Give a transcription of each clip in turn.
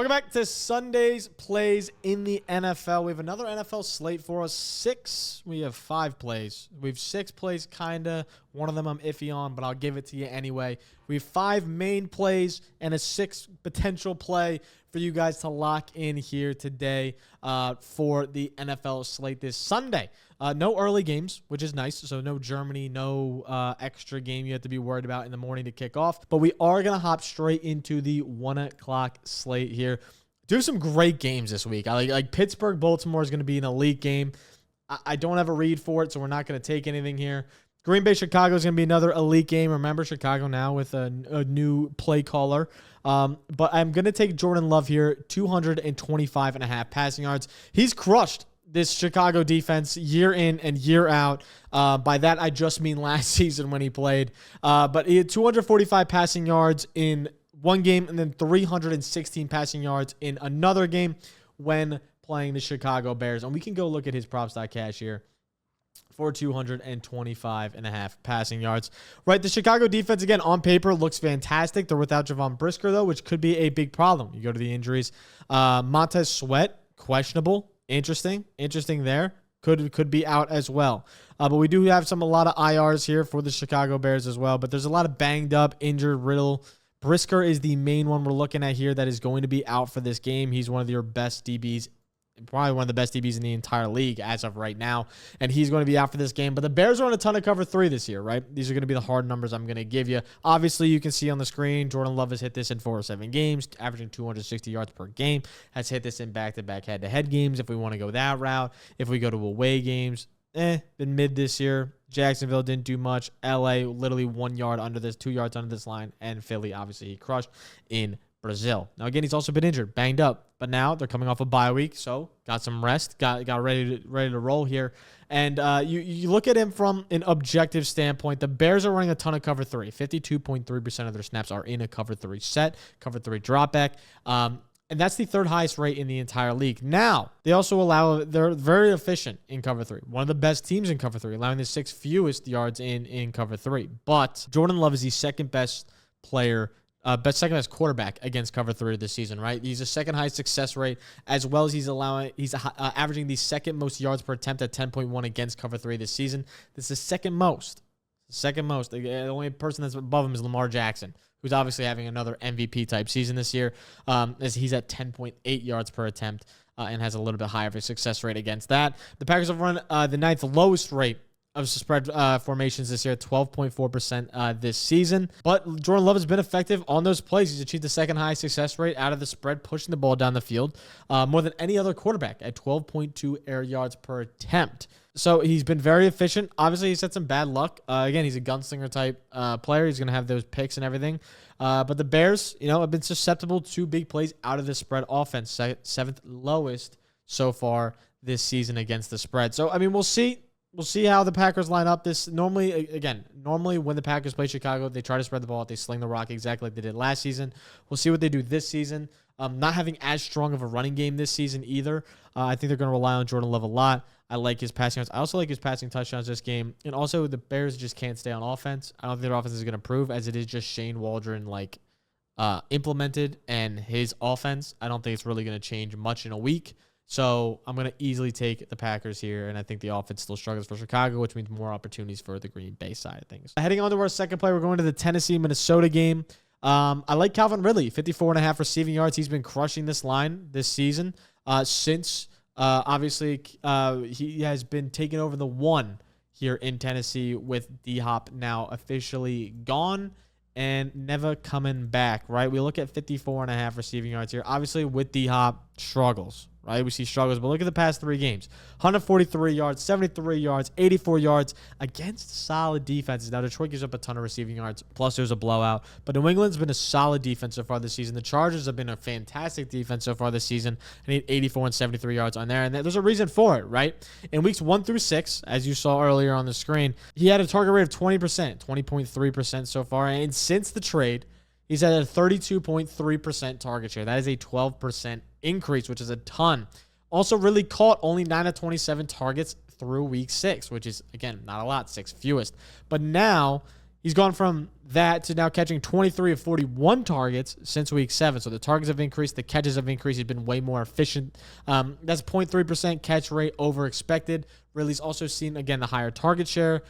Welcome back to Sunday's plays in the NFL. We have another NFL slate for us. We have 5 plays. We have 6 plays, kind of. One of them I'm iffy on, but I'll give it to you anyway. We have 5 main plays and a 6th potential play for you guys to lock in here today for the NFL slate this Sunday. No early games, which is nice. So no Germany, no extra game you have to be worried about in the morning to kick off. But we are going to hop straight into the 1 o'clock slate here. Do some great games this week. I like Pittsburgh-Baltimore is going to be an elite game. I don't have a read for it, so we're not going to take anything here. Green Bay-Chicago is going to be another elite game. Remember, Chicago now with a new play caller. But I'm going to take Jordan Love here, 225.5 passing yards. He's crushed this Chicago defense year in and year out. By that, I just mean last season when he played. But he had 245 passing yards in one game and then 316 passing yards in another game when playing the Chicago Bears. And we can go look at his props.cash here for 225.5 passing yards. Right, the Chicago defense, again, on paper, looks fantastic. They're without Javon Brisker, though, which could be a big problem. You go to the injuries. Montez Sweat, questionable. Interesting there. Could be out as well. But we do have a lot of IRs here for the Chicago Bears as well. But there's a lot of banged up, injured Riddle. Brisker is the main one we're looking at here that is going to be out for this game. He's one of your best DBs, probably one of the best DBs in the entire league as of right now, and he's going to be out for this game. But the Bears are on a ton of cover 3 this year, right? These are going to be the hard numbers I'm going to give you. Obviously, you can see on the screen, Jordan Love has hit this in 4 or 7 games, averaging 260 yards per game, has hit this in back-to-back head-to-head games if we want to go that route. If we go to away games, been mid this year. Jacksonville didn't do much. LA, literally 1 yard under this, 2 yards under this line, and Philly, obviously, he crushed in Brazil. Now, again, he's also been injured, banged up, but now they're coming off a bye week, so got some rest, got ready to roll here. And you look at him from an objective standpoint, the Bears are running a ton of cover 3. 52.3% of their snaps are in a cover 3 set, cover 3 drop back. And that's the 3rd highest rate in the entire league. Now, they also they're very efficient in cover 3. One of the best teams in cover 3, allowing the 6th fewest yards in cover 3. But Jordan Love is the second best player, second best quarterback against cover 3 this season, right? He's the 2nd highest success rate, as well as he's averaging the 2nd most yards per attempt at 10.1 against cover 3 this season. This is second most. The only person that's above him is Lamar Jackson, who's obviously having another MVP type season this year, as he's at 10.8 yards per attempt and has a little bit higher of a success rate against that. The Packers have run the 9th lowest rate of spread formations this year, 12.4% this season. But Jordan Love has been effective on those plays. He's achieved the 2nd highest success rate out of the spread, pushing the ball down the field more than any other quarterback at 12.2 air yards per attempt. So he's been very efficient. Obviously, he's had some bad luck. Again, he's a gunslinger type player. He's going to have those picks and everything. But the Bears, have been susceptible to big plays out of the spread offense, 7th lowest so far this season against the spread. So, I mean, we'll see. We'll see how the Packers line up. Normally when the Packers play Chicago, they try to spread the ball out. They sling the rock exactly like they did last season. We'll see what they do this season. Not having as strong of a running game this season either. I think they're going to rely on Jordan Love a lot. I like his passing yards. I also like his passing touchdowns this game. And also, the Bears just can't stay on offense. I don't think their offense is going to improve, as it is just Shane Waldron implemented, and his offense, I don't think it's really going to change much in a week. So I'm going to easily take the Packers here, and I think the offense still struggles for Chicago, which means more opportunities for the Green Bay side of things. Heading on to our second play, we're going to the Tennessee-Minnesota game. I like Calvin Ridley, 54.5 receiving yards. He's been crushing this line this season since, obviously, he has been taking over the 1 here in Tennessee with D-Hop now officially gone and never coming back, right? We look at 54.5 receiving yards here. Obviously, with D-Hop, struggles, right? We see struggles, but look at the past 3 games. 143 yards, 73 yards, 84 yards against solid defenses. Now, Detroit gives up a ton of receiving yards, plus there's a blowout. But New England's been a solid defense so far this season. The Chargers have been a fantastic defense so far this season. And he had 84 and 73 yards on there. And there's a reason for it, right? In weeks 1 through 6, as you saw earlier on the screen, he had a target rate of 20%, 20.3% so far. And since the trade, he's at a 32.3% target share. That is a 12% increase, which is a ton. Also really caught only 9 of 27 targets through week 6, which is, again, not a lot, 6th fewest. But now He's gone from that to now catching 23 of 41 targets since week 7. So the targets have increased. The catches have increased. He's been way more efficient. That's 0.3% catch rate over expected. Ridley's also seen, again, the higher target share.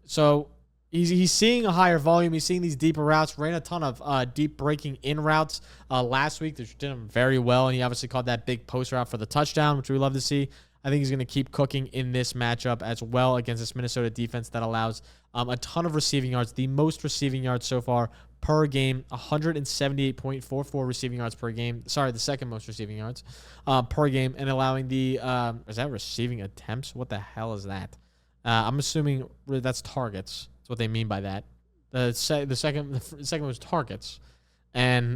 So he's seeing a higher volume. He's seeing these deeper routes. Ran a ton of deep breaking in routes last week. They did him very well. And he obviously caught that big post route for the touchdown, which we love to see. I think he's going to keep cooking in this matchup as well against this Minnesota defense that allows a ton of receiving yards, the most receiving yards so far per game, 178.44 receiving yards per game. Sorry, the second most receiving yards per game, and allowing the is that receiving attempts? What the hell is that? I'm assuming that's targets. That's what they mean by that. The second was targets, and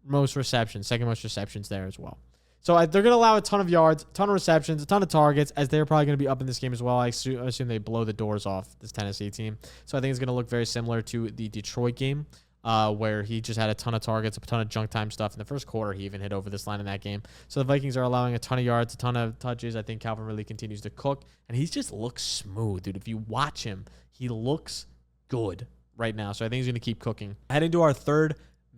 most receptions, second most receptions there as well. So they're going to allow a ton of yards, a ton of receptions, a ton of targets, as they're probably going to be up in this game as well. I assume they blow the doors off this Tennessee team. So I think it's going to look very similar to the Detroit game, where he just had a ton of targets, a ton of junk time stuff. In the first quarter, he even hit over this line in that game. So the Vikings are allowing a ton of yards, a ton of touches. I think Calvin really continues to cook, and he just looks smooth, dude. If you watch him, he looks good right now. So I think he's going to keep cooking. Heading to our third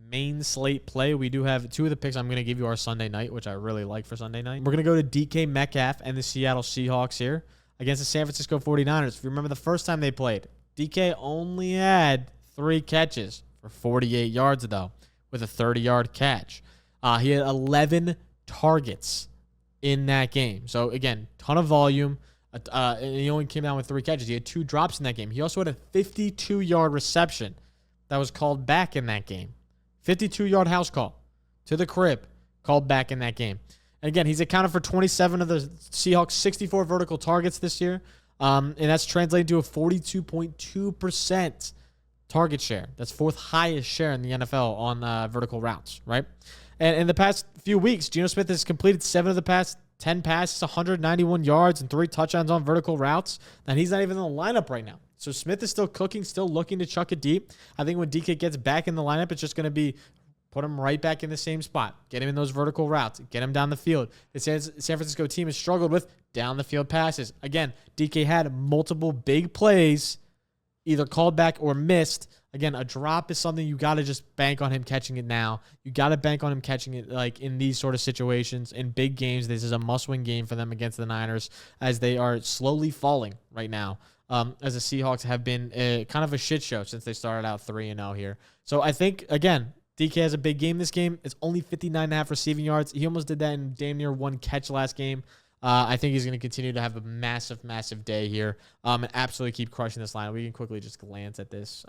main slate play, we do have 2 of the picks. I'm going to give you our Sunday night, which I really like for Sunday night. We're going to go to DK Metcalf and the Seattle Seahawks here against the San Francisco 49ers. If you remember the first time they played, DK only had 3 catches for 48 yards, though, with a 30-yard catch. He had 11 targets in that game. So, again, ton of volume. And he only came down with 3 catches. He had 2 drops in that game. He also had a 52-yard reception that was called back in that game. 52-yard house call to the crib, called back in that game. And again, he's accounted for 27 of the Seahawks' 64 vertical targets this year, and that's translating to a 42.2% target share. That's 4th highest share in the NFL on vertical routes, right? And in the past few weeks, Geno Smith has completed 7 of the past 10 passes, 191 yards, and 3 touchdowns on vertical routes, and he's not even in the lineup right now. So Smith is still cooking, still looking to chuck it deep. I think when DK gets back in the lineup, it's just going to be put him right back in the same spot. Get him in those vertical routes. Get him down the field. The San Francisco team has struggled with down the field passes. Again, DK had multiple big plays, either called back or missed. Again, a drop is something you got to just bank on him catching it now. You got to bank on him catching it like in these sort of situations. In big games, this is a must-win game for them against the Niners as they are slowly falling right now. As the Seahawks have been kind of a shit show since they started out 3-0 here. So I think, again, DK has a big game this game. It's only 59.5 receiving yards. He almost did that in damn near 1 catch last game. I think he's going to continue to have a massive, massive day here and absolutely keep crushing this line. We can quickly just glance at this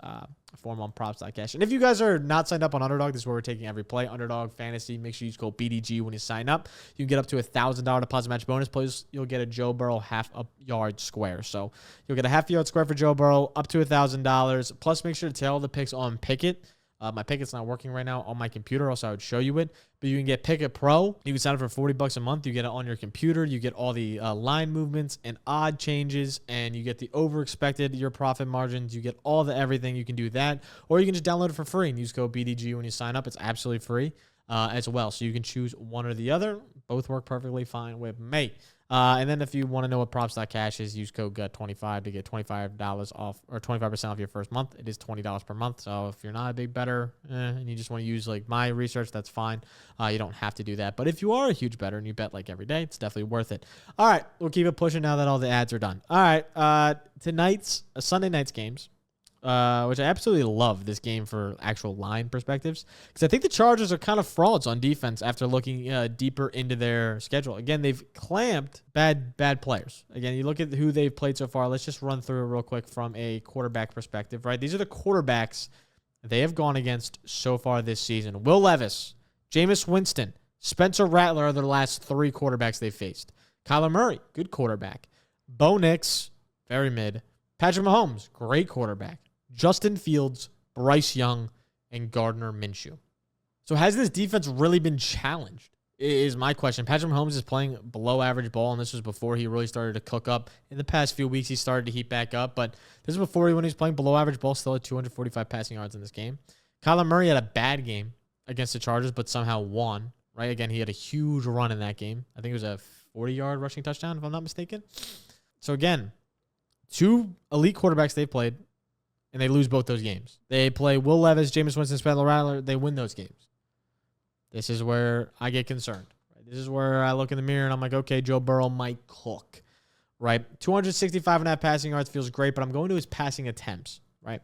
form on props.cash. And if you guys are not signed up on Underdog, this is where we're taking every play. Underdog Fantasy. Make sure you use code BDG when you sign up. You can get up to $1,000 deposit match bonus. Plus, you'll get a Joe Burrow half a yard square. So you'll get a half yard square for Joe Burrow, up to $1,000. Plus, make sure to tell the picks on Pickett. My Pickett's not working right now on my computer, else I would show you it. But you can get Pickett Pro. You can sign up for $40 a month. You get it on your computer. You get all the line movements and odd changes, and you get the over-expected, your profit margins. You get all the everything. You can do that. Or you can just download it for free and use code BDG when you sign up. It's absolutely free as well. So you can choose one or the other. Both work perfectly fine with me. And then if you want to know what props.cash is, use code GUT25 to get $25 off or 25% off your first month. It is $20 per month. So if you're not a big bettor and you just want to use like my research, that's fine. You don't have to do that. But if you are a huge bettor and you bet like every day, it's definitely worth it. All right, we'll keep it pushing now that all the ads are done. All right, Sunday night's games. Which I absolutely love this game for actual line perspectives, because I think the Chargers are kind of frauds on defense after looking deeper into their schedule. Again, they've clamped bad players. Again, you look at who they've played so far. Let's just run through it real quick from a quarterback perspective, right? These are the quarterbacks they have gone against so far this season. Will Levis, Jameis Winston, Spencer Rattler are their last 3 quarterbacks they faced. Kyler Murray, good quarterback. Bo Nix, very mid. Patrick Mahomes, great quarterback. Justin Fields, Bryce Young, and Gardner Minshew. So has this defense really been challenged is my question. Patrick Mahomes is playing below average ball, and this was before he really started to cook up. In the past few weeks, he started to heat back up, but this is before when he was playing below average ball, still at 245 passing yards in this game. Kyler Murray had a bad game against the Chargers, but somehow won, right? Again, he had a huge run in that game. I think it was a 40-yard rushing touchdown, if I'm not mistaken. So again, 2 elite quarterbacks they've played. and they lose both those games. They play Will Levis, Jameis Winston, Spencer Rattler. They win those games. This is where I get concerned. Right? This is where I look in the mirror and I'm like, okay, Joe Burrow might cook. Right? 265.5 passing yards feels great, but I'm going to his passing attempts. Right?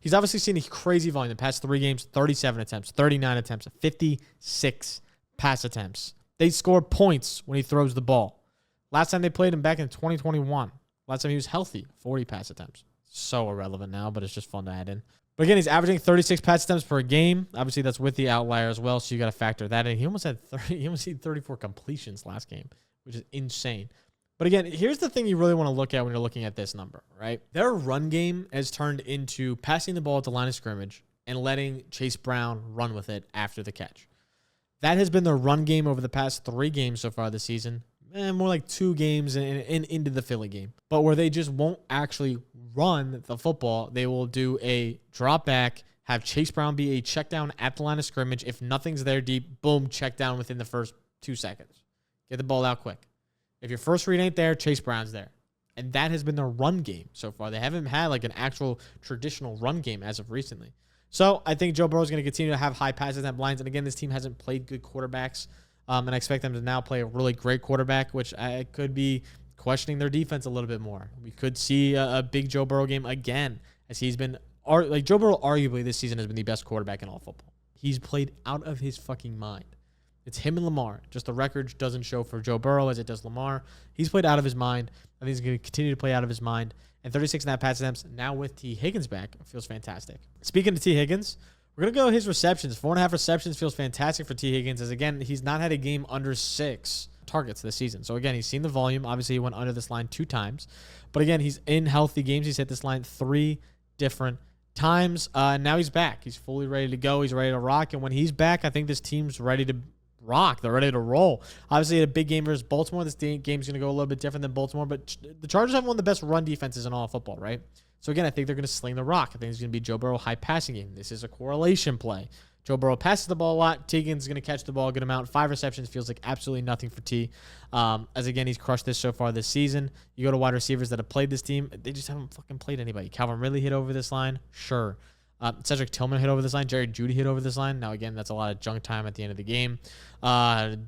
He's obviously seen a crazy volume the past 3 games, 37 attempts, 39 attempts, 56 pass attempts. They score points when he throws the ball. Last time they played him back in 2021. Last time he was healthy, 40 pass attempts. So irrelevant now, but it's just fun to add in. But again, he's averaging 36 pass attempts per game. Obviously, that's with the outlier as well, so you got to factor that in. He almost had 34 completions last game, which is insane. But again, here's the thing you really want to look at when you're looking at this number, right? Their run game has turned into passing the ball at the line of scrimmage and letting Chase Brown run with it after the catch. That has been their run game over the past 3 games so far this season. More like 2 games into the Philly game. But where they just won't actually run the football, they will do a drop back, have Chase Brown be a check down at the line of scrimmage. If nothing's there deep, boom, check down within the first 2 seconds. Get the ball out quick. If your first read ain't there, Chase Brown's there. And that has been their run game so far. They haven't had like an actual traditional run game as of recently. So I think Joe Burrow is going to continue to have high pass attempt lines. And again, this team hasn't played good quarterbacks. And I expect them to now play a really great quarterback, which I could be questioning their defense a little bit more. We could see a big Joe Burrow game again, as he's been like Joe Burrow arguably this season has been the best quarterback in all football. He's played out of his fucking mind. It's him and Lamar. Just the record doesn't show for Joe Burrow as it does Lamar. He's played out of his mind. I think he's going to continue to play out of his mind. And 36.5 pass attempts now with T. Higgins back feels fantastic. Speaking of T. Higgins, we're going to go his receptions. 4.5 receptions feels fantastic for T. Higgins, as again, he's not had a game under 6 targets this season. So again, he's seen the volume. Obviously, he went under this line 2 times. But again, he's in healthy games. He's hit this line 3 different times. Now he's back. He's fully ready to go. He's ready to rock. And when he's back, I think this team's ready to rock. They're ready to roll. Obviously, a big game versus Baltimore. This game's going to go a little bit different than Baltimore, but the Chargers have one of the best run defenses in all of football, right? So again, I think they're going to sling the rock. I think it's going to be Joe Burrow high passing game. This is a correlation play. Joe Burrow passes the ball a lot. T. Higgins is going to catch the ball a good amount. 5 receptions feels like absolutely nothing for T. As again, he's crushed this so far this season. You go to wide receivers that have played this team, they just haven't fucking played anybody. Calvin Ridley hit over this line. Sure. Cedric Tillman hit over this line. Jerry Jeudy hit over this line. Now, again, that's a lot of junk time at the end of the game.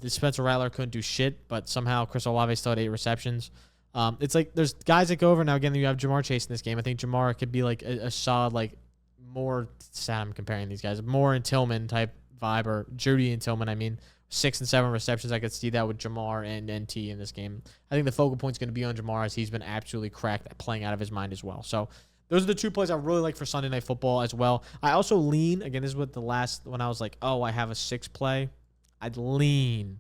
Spencer Rattler couldn't do shit, but somehow Chris Olave still had 8 receptions. It's like there's guys that go over. Now, again, you have Jamar Chase in this game. I think Jamar could be like a solid, like more, sad I'm comparing these guys, more in Tillman type vibe, or Jeudy and Tillman, I mean. 6 and 7 receptions. I could see that with Jamar and T in this game. I think the focal point's going to be on Jamar, as he's been absolutely cracked at playing out of his mind as well. So those are the 2 plays I really like for Sunday Night Football as well. I also lean, again, this is what the last, when I was like, oh, I have a 6 play, I'd lean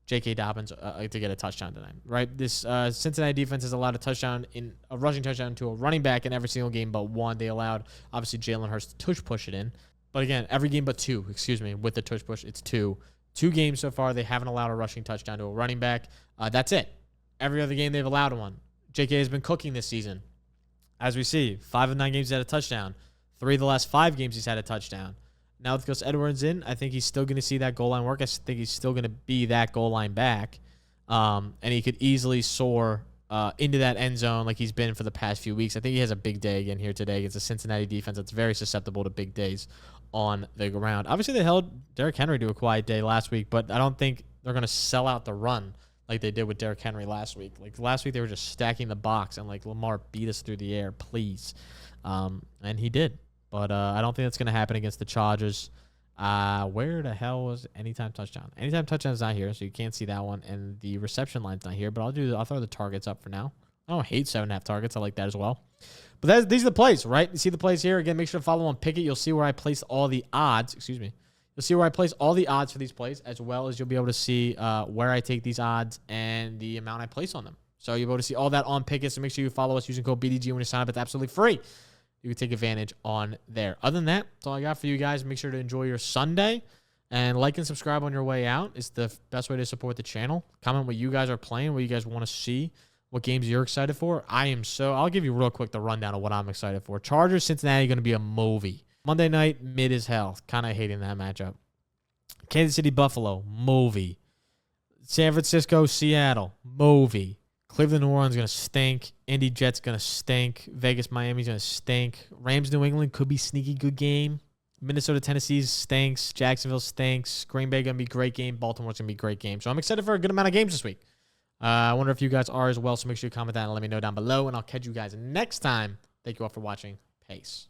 J.K. Dobbins to get a touchdown tonight, right? This Cincinnati defense has allowed a rushing touchdown to a running back in every single game but 1. They allowed, obviously, Jalen Hurts to tush push it in. But again, every game but 2, with the tush push, it's 2. 2 games so far, they haven't allowed a rushing touchdown to a running back. That's it. Every other game, they've allowed one. J.K. has been cooking this season. As we see, 5 of 9 games he's had a touchdown. 3 of the last 5 games he's had a touchdown. Now with Gus Edwards in, I think he's still going to see that goal line work. I think he's still going to be that goal line back. And he could easily soar into that end zone like he's been for the past few weeks. I think he has a big day again here today against a Cincinnati defense that's very susceptible to big days on the ground. Obviously, they held Derrick Henry to a quiet day last week, but I don't think they're going to sell out the run like they did with Derrick Henry last week. Like last week, they were just stacking the box and like, Lamar, beat us through the air, please. And he did. But I don't think that's going to happen against the Chargers. Where the hell was anytime touchdown? Anytime touchdown is not here, so you can't see that one. And the reception line's not here, but I'll throw the targets up for now. I don't hate 7.5 targets. I like that as well. But these are the plays, right? You see the plays here. Again, make sure to follow on Pickett. You'll see where I place all the odds. Excuse me. You'll see where I place all the odds for these plays, as well as you'll be able to see where I take these odds and the amount I place on them. So you'll be able to see all that on Pickett. So make sure you follow us using code BDGE when you sign up. It's absolutely free. You can take advantage on there. Other than that, that's all I got for you guys. Make sure to enjoy your Sunday. And like and subscribe on your way out. It's the best way to support the channel. Comment what you guys are playing, what you guys want to see, what games you're excited for. I'll give you real quick the rundown of what I'm excited for. Chargers, Cincinnati, going to be a movie. Monday night, mid as hell. Kind of hating that matchup. Kansas City, Buffalo, movie. San Francisco, Seattle, movie. Cleveland, New Orleans going to stink. Indy, Jets going to stink. Vegas, Miami's going to stink. Rams, New England could be sneaky good game. Minnesota, Tennessee stinks. Jacksonville stinks. Green Bay going to be great game. Baltimore's going to be great game. So I'm excited for a good amount of games this week. I wonder if you guys are as well. So make sure you comment that and let me know down below. And I'll catch you guys next time. Thank you all for watching. Peace.